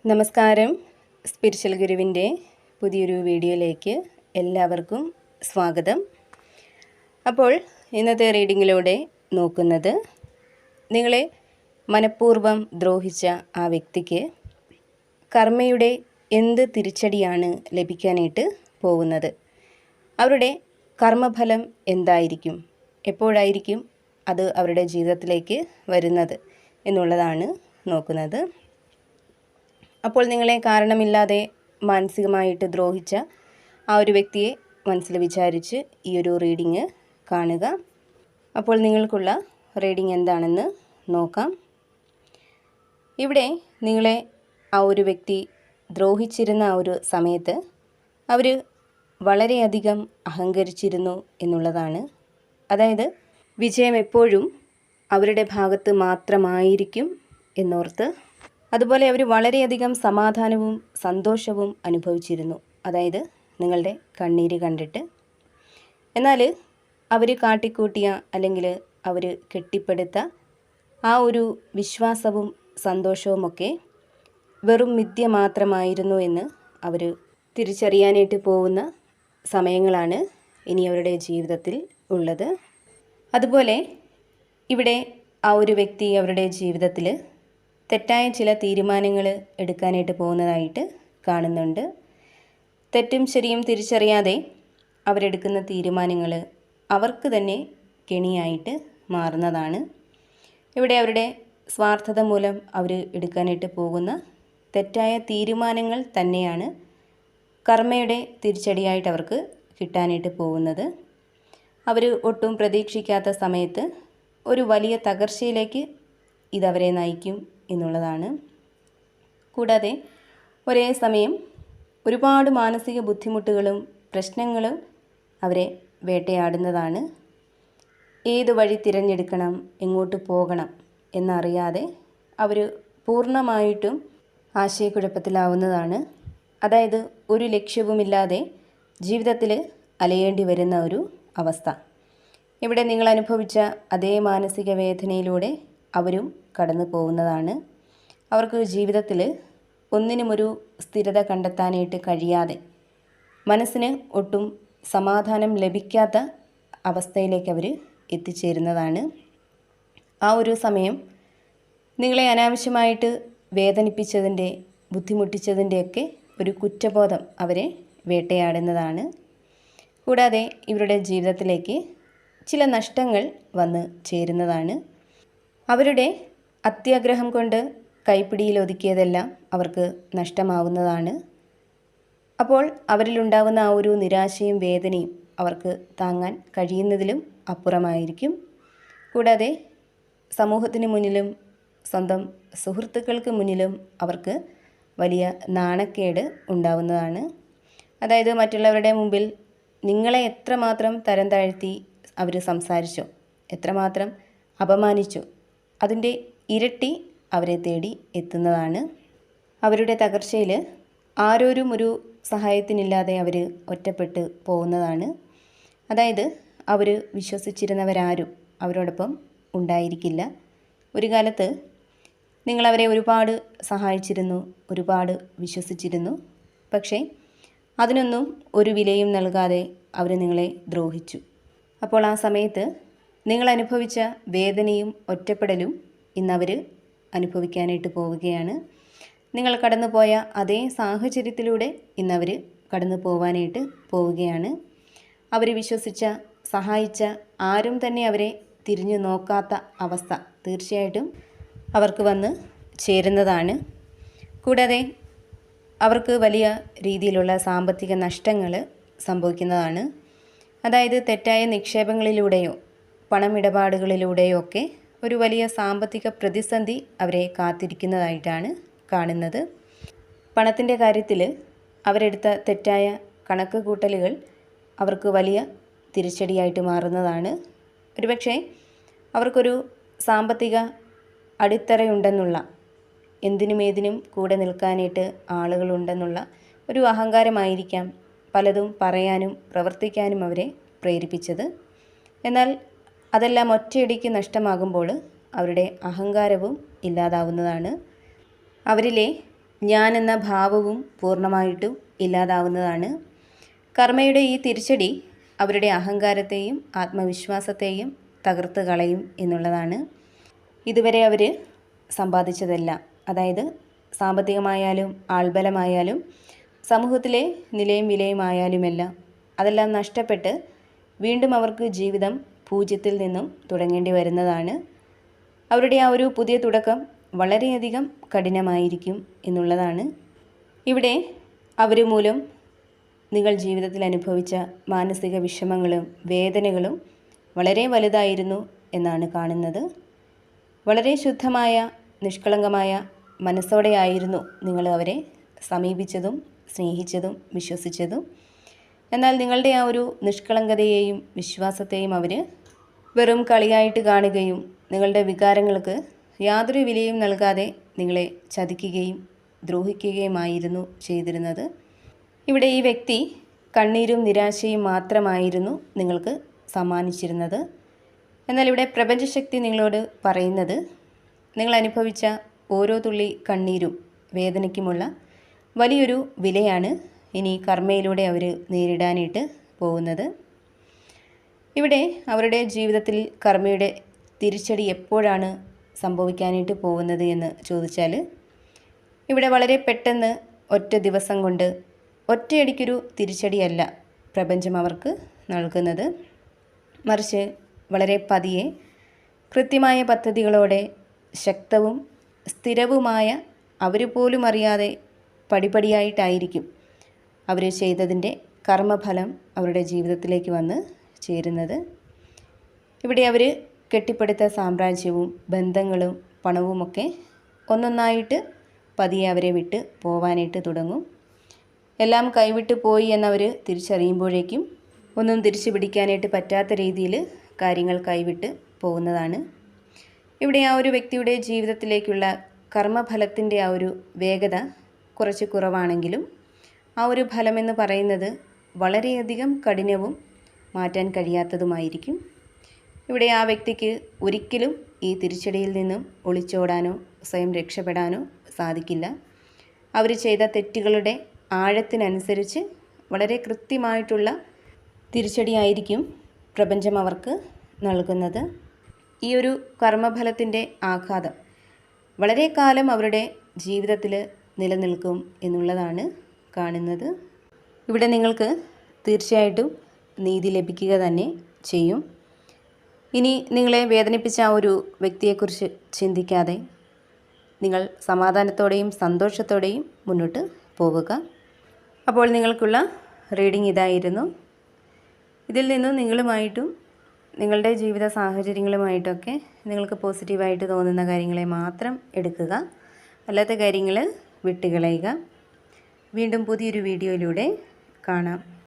നമസ്കാരം. സ്പിരിച്വൽ ഗുരുവിൻ്റെ പുതിയൊരു വീഡിയോയിലേക്ക് എല്ലാവർക്കും സ്വാഗതം. അപ്പോൾ ഇന്നത്തെ റീഡിങ്ങിലൂടെ നോക്കുന്നത്, നിങ്ങളെ മനഃപൂർവ്വം ദ്രോഹിച്ച ആ വ്യക്തിക്ക് കർമ്മയുടെ എന്ത് തിരിച്ചടിയാണ് ലഭിക്കാനായിട്ട് പോകുന്നത്, അവരുടെ കർമ്മഫലം എന്തായിരിക്കും, എപ്പോഴായിരിക്കും അത് അവരുടെ ജീവിതത്തിലേക്ക് വരുന്നത് എന്നുള്ളതാണ് നോക്കുന്നത്. അപ്പോൾ നിങ്ങളെ കാരണമില്ലാതെ മാനസികമായിട്ട് ദ്രോഹിച്ച ആ ഒരു വ്യക്തിയെ മനസ്സിൽ വിചാരിച്ച് ഈ ഒരു റീഡിങ് കാണുക. അപ്പോൾ നിങ്ങൾക്കുള്ള റീഡിങ് എന്താണെന്ന് നോക്കാം. ഇവിടെ നിങ്ങളെ ആ ഒരു വ്യക്തി ദ്രോഹിച്ചിരുന്ന ആ ഒരു സമയത്ത് അവർ വളരെയധികം അഹങ്കരിച്ചിരുന്നു എന്നുള്ളതാണ്. അതായത് വിജയം എപ്പോഴും അവരുടെ ഭാഗത്ത് മാത്രമായിരിക്കും എന്നോർത്ത്, അതുപോലെ അവർ വളരെയധികം സമാധാനവും സന്തോഷവും അനുഭവിച്ചിരുന്നു, അതായത് നിങ്ങളുടെ കണ്ണീര് കണ്ടിട്ട്. എന്നാൽ അവർ കാട്ടിക്കൂട്ടിയ അല്ലെങ്കിൽ അവർ കെട്ടിപ്പടുത്ത ആ ഒരു വിശ്വാസവും സന്തോഷവുമൊക്കെ വെറും മിഥ്യ മാത്രമായിരുന്നു എന്ന് അവർ തിരിച്ചറിയാനായിട്ട് പോകുന്ന സമയങ്ങളാണ് ഇനി അവരുടെ ജീവിതത്തിൽ ഉള്ളത്. അതുപോലെ ഇവിടെ ആ ഒരു വ്യക്തി അവരുടെ ജീവിതത്തിൽ തെറ്റായ ചില തീരുമാനങ്ങൾ എടുക്കാനായിട്ട് പോകുന്നതായിട്ട് കാണുന്നുണ്ട്. തെറ്റും ശരിയും തിരിച്ചറിയാതെ അവരെടുക്കുന്ന തീരുമാനങ്ങൾ അവർക്ക് തന്നെ കെണിയായിട്ട് മാറുന്നതാണ്. ഇവിടെ അവരുടെ സ്വാർത്ഥത മൂലം അവർ എടുക്കാനായിട്ട് പോകുന്ന തെറ്റായ തീരുമാനങ്ങൾ തന്നെയാണ് കർമ്മയുടെ തിരിച്ചടിയായിട്ട് അവർക്ക് കിട്ടാനായിട്ട് പോകുന്നത്. അവർ ഒട്ടും പ്രതീക്ഷിക്കാത്ത സമയത്ത് ഒരു വലിയ തകർച്ചയിലേക്ക് ഇതവരെ നയിക്കും എന്നുള്ളതാണ്. കൂടാതെ ഒരേ സമയം ഒരുപാട് മാനസിക ബുദ്ധിമുട്ടുകളും പ്രശ്നങ്ങളും അവരെ വേട്ടയാടുന്നതാണ്. ഏത് വഴി തിരഞ്ഞെടുക്കണം, എങ്ങോട്ട് പോകണം എന്നറിയാതെ അവർ പൂർണ്ണമായിട്ടും ആശയക്കുഴപ്പത്തിലാവുന്നതാണ്. അതായത് ഒരു ലക്ഷ്യവുമില്ലാതെ ജീവിതത്തിൽ അലയേണ്ടി വരുന്ന ഒരു അവസ്ഥ. ഇവിടെ നിങ്ങൾ അനുഭവിച്ച അതേ മാനസിക വേദനയിലൂടെ അവരും കടന്നു പോകുന്നതാണ്. അവർക്ക് ജീവിതത്തിൽ ഒന്നിനുമൊരു സ്ഥിരത കണ്ടെത്താനായിട്ട് കഴിയാതെ മനസ്സിന് ഒട്ടും സമാധാനം ലഭിക്കാത്ത അവസ്ഥയിലേക്ക് അവർ എത്തിച്ചേരുന്നതാണ്. ആ ഒരു സമയം നിങ്ങളെ അനാവശ്യമായിട്ട് വേദനിപ്പിച്ചതിൻ്റെ, ബുദ്ധിമുട്ടിച്ചതിൻ്റെയൊക്കെ ഒരു കുറ്റബോധം അവരെ വേട്ടയാടുന്നതാണ്. കൂടാതെ ഇവരുടെ ജീവിതത്തിലേക്ക് ചില നഷ്ടങ്ങൾ വന്ന് ചേരുന്നതാണ്. അവരുടെ അത്യാഗ്രഹം കൊണ്ട് കൈപ്പിടിയിൽ ഒതുക്കിയതെല്ലാം അവർക്ക് നഷ്ടമാവുന്നതാണ്. അപ്പോൾ അവരിലുണ്ടാകുന്ന ആ ഒരു നിരാശയും വേദനയും അവർക്ക് താങ്ങാൻ കഴിയുന്നതിലും അപ്പുറമായിരിക്കും. കൂടാതെ സമൂഹത്തിന് മുന്നിലും സ്വന്തം സുഹൃത്തുക്കൾക്ക് മുന്നിലും അവർക്ക് വലിയ നാണക്കേട് ഉണ്ടാവുന്നതാണ്. അതായത് മറ്റുള്ളവരുടെ മുമ്പിൽ നിങ്ങളെ എത്രമാത്രം തരം താഴ്ത്തി അവർ സംസാരിച്ചോ, എത്രമാത്രം അപമാനിച്ചോ, അതിൻ്റെ ഇരട്ടി അവരെ തേടി എത്തുന്നതാണ്. അവരുടെ തകർച്ചയിൽ ആരോരും ഒരു സഹായത്തിനില്ലാതെ അവർ ഒറ്റപ്പെട്ട് പോകുന്നതാണ്. അതായത് അവർ വിശ്വസിച്ചിരുന്നവരാരും അവരോടൊപ്പം ഉണ്ടായിരിക്കില്ല. ഒരു കാലത്ത് നിങ്ങളവരെ ഒരുപാട് സഹായിച്ചിരുന്നു, ഒരുപാട് വിശ്വസിച്ചിരുന്നു. പക്ഷേ അതിനൊന്നും ഒരു വിലയും നൽകാതെ അവർ നിങ്ങളെ ദ്രോഹിച്ചു. അപ്പോൾ ആ സമയത്ത് നിങ്ങൾ അനുഭവിച്ച വേദനയും ഒറ്റപ്പെടലും ഇന്നവർ അനുഭവിക്കാനായിട്ട് പോവുകയാണ്. നിങ്ങൾ കടന്നുപോയ അതേ സാഹചര്യത്തിലൂടെ ഇന്നവർ കടന്നു പോവാനായിട്ട് പോവുകയാണ്. അവർ വിശ്വസിച്ച, സഹായിച്ച ആരും തന്നെ അവരെ തിരിഞ്ഞു നോക്കാത്ത അവസ്ഥ തീർച്ചയായിട്ടും അവർക്ക് വന്ന് ചേരുന്നതാണ്. കൂടാതെ അവർക്ക് വലിയ രീതിയിലുള്ള സാമ്പത്തിക നഷ്ടങ്ങൾ സംഭവിക്കുന്നതാണ്. അതായത് തെറ്റായ നിക്ഷേപങ്ങളിലൂടെയോ പണമിടപാടുകളിലൂടെയോ ഒക്കെ ഒരു വലിയ സാമ്പത്തിക പ്രതിസന്ധി അവരെ കാത്തിരിക്കുന്നതായിട്ടാണ് കാണുന്നത്. പണത്തിൻ്റെ കാര്യത്തിൽ അവരെടുത്ത തെറ്റായ കണക്ക് കൂട്ടലുകൾ അവർക്ക് വലിയ തിരിച്ചടിയായിട്ട് മാറുന്നതാണ്. ഒരുപക്ഷെ അവർക്കൊരു സാമ്പത്തിക അടിത്തറയുണ്ടെന്നുള്ള, എന്തിനുമേതിനും കൂടെ നിൽക്കാനായിട്ട് ആളുകളുണ്ടെന്നുള്ള ഒരു അഹങ്കാരമായിരിക്കാം പലതും പറയാനും പ്രവർത്തിക്കാനും അവരെ പ്രേരിപ്പിച്ചത്. എന്നാൽ അതെല്ലാം ഒറ്റയടിക്ക് നഷ്ടമാകുമ്പോൾ അവരുടെ അഹങ്കാരവും ഇല്ലാതാവുന്നതാണ്. അവരിലെ ഞാൻ എന്ന ഭാവവും പൂർണ്ണമായിട്ടും ഇല്ലാതാവുന്നതാണ്. കർമ്മയുടെ ഈ തിരിച്ചടി അവരുടെ അഹങ്കാരത്തെയും ആത്മവിശ്വാസത്തെയും തകർത്ത് കളയും എന്നുള്ളതാണ്. ഇതുവരെ അവർ സമ്പാദിച്ചതെല്ലാം, അതായത് സാമ്പത്തികമായാലും ആൾബലമായാലും സമൂഹത്തിലെ നിലയും വിലയുമായാലുമെല്ലാം അതെല്ലാം നഷ്ടപ്പെട്ട് വീണ്ടും അവർക്ക് ജീവിതം പൂജ്യത്തിൽ നിന്നും തുടങ്ങേണ്ടി വരുന്നതാണ്. അവരുടെ ആ ഒരു പുതിയ തുടക്കം വളരെയധികം കഠിനമായിരിക്കും എന്നുള്ളതാണ്. ഇവിടെ അവർ മൂലം നിങ്ങൾ ജീവിതത്തിൽ അനുഭവിച്ച മാനസിക വിഷമങ്ങളും വേദനകളും വളരെ വലുതായിരുന്നു എന്നാണ് കാണുന്നത്. വളരെ ശുദ്ധമായ നിഷ്കളങ്കമായ മനസ്സോടെയായിരുന്നു നിങ്ങൾ അവരെ സമീപിച്ചതും സ്നേഹിച്ചതും വിശ്വസിച്ചതും. എന്നാൽ നിങ്ങളുടെ ആ ഒരു നിഷ്കളങ്കതയെയും വിശ്വാസത്തെയും അവർ വെറും കളിയായിട്ട് കാണുകയും നിങ്ങളുടെ വികാരങ്ങൾക്ക് യാതൊരു വിലയും നൽകാതെ നിങ്ങളെ ചതിക്കുകയും ദ്രോഹിക്കുകയുമായിരുന്നു ചെയ്തിരുന്നത്. ഇവിടെ ഈ വ്യക്തി കണ്ണീരും നിരാശയും മാത്രമായിരുന്നു നിങ്ങൾക്ക് സമ്മാനിച്ചിരുന്നത്. എന്നാൽ ഇവിടെ പ്രപഞ്ചശക്തി നിങ്ങളോട് പറയുന്നത്, നിങ്ങൾ അനുഭവിച്ച ഓരോ തുള്ളി കണ്ണീരും വേദനയ്ക്കുമുള്ള വലിയൊരു വിലയാണ് ഇനി കർമ്മയിലൂടെ അവർ നേരിടാനായിട്ട് പോകുന്നത്. ഇവിടെ അവരുടെ ജീവിതത്തിൽ കർമ്മയുടെ തിരിച്ചടി എപ്പോഴാണ് സംഭവിക്കാനായിട്ട് പോകുന്നത് എന്ന് ചോദിച്ചാൽ, ഇവിടെ വളരെ പെട്ടെന്ന് ഒറ്റ ദിവസം കൊണ്ട് ഒറ്റയടിക്കൊരു തിരിച്ചടിയല്ല പ്രപഞ്ചം അവർക്ക് നൽകുന്നത്. മറിച്ച് വളരെ പതിയെ കൃത്യമായ പദ്ധതികളോടെ ശക്തവും സ്ഥിരവുമായ അവർ പോലും അറിയാതെ പടിപടിയായിട്ടായിരിക്കും അവർ ചെയ്തതിൻ്റെ കർമ്മഫലം അവരുടെ ജീവിതത്തിലേക്ക് വന്ന് ചേരുന്നത്. ഇവിടെ അവർ കെട്ടിപ്പടുത്ത സാമ്രാജ്യവും ബന്ധങ്ങളും പണവുമൊക്കെ ഒന്നൊന്നായിട്ട് പതിയെ അവരെ വിട്ട് പോവാനായിട്ട് തുടങ്ങും. എല്ലാം കൈവിട്ട് പോയി എന്നവർ തിരിച്ചറിയുമ്പോഴേക്കും ഒന്നും തിരിച്ചു പിടിക്കാനായിട്ട് പറ്റാത്ത രീതിയിൽ കാര്യങ്ങൾ കൈവിട്ട് പോകുന്നതാണ്. ഇവിടെ ആ ഒരു വ്യക്തിയുടെ ജീവിതത്തിലേക്കുള്ള കർമ്മഫലത്തിൻ്റെ ആ ഒരു വേഗത കുറച്ച് കുറവാണെങ്കിലും ആ ഒരു ഫലമെന്ന് പറയുന്നത് വളരെയധികം കഠിനവും മാറ്റാൻ കഴിയാത്തതുമായിരിക്കും. ഇവിടെ ആ വ്യക്തിക്ക് ഒരിക്കലും ഈ തിരിച്ചടിയിൽ നിന്നും ഒളിച്ചോടാനോ സ്വയം രക്ഷപ്പെടാനോ സാധിക്കില്ല. അവർ ചെയ്ത തെറ്റുകളുടെ ആഴത്തിനനുസരിച്ച് വളരെ കൃത്യമായിട്ടുള്ള തിരിച്ചടിയായിരിക്കും പ്രപഞ്ചം അവർക്ക് നൽകുന്നത്. ഈ ഒരു കർമ്മഫലത്തിൻ്റെ ആഘാതം വളരെ കാലം അവരുടെ ജീവിതത്തിൽ നിലനിൽക്കും എന്നുള്ളതാണ് കാണുന്നത്. ഇവിടെ നിങ്ങൾക്ക് തീർച്ചയായിട്ടും നീതി ലഭിക്കുക തന്നെ ചെയ്യും. ഇനി നിങ്ങളെ വേദനിപ്പിച്ച ആ ഒരു വ്യക്തിയെക്കുറിച്ച് ചിന്തിക്കാതെ നിങ്ങൾ സമാധാനത്തോടെയും സന്തോഷത്തോടെയും മുന്നോട്ട് പോവുക. അപ്പോൾ നിങ്ങൾക്കുള്ള റീഡിംഗ് ഇതായിരുന്നു. ഇതിൽ നിന്നും നിങ്ങളുമായിട്ടും നിങ്ങളുടെ ജീവിത സാഹചര്യങ്ങളുമായിട്ടൊക്കെ നിങ്ങൾക്ക് പോസിറ്റീവായിട്ട് തോന്നുന്ന കാര്യങ്ങളെ മാത്രം എടുക്കുക, അല്ലാത്ത കാര്യങ്ങൾ വിട്ടുകളയുക. വീണ്ടും പുതിയൊരു വീഡിയോയിലൂടെ കാണാം.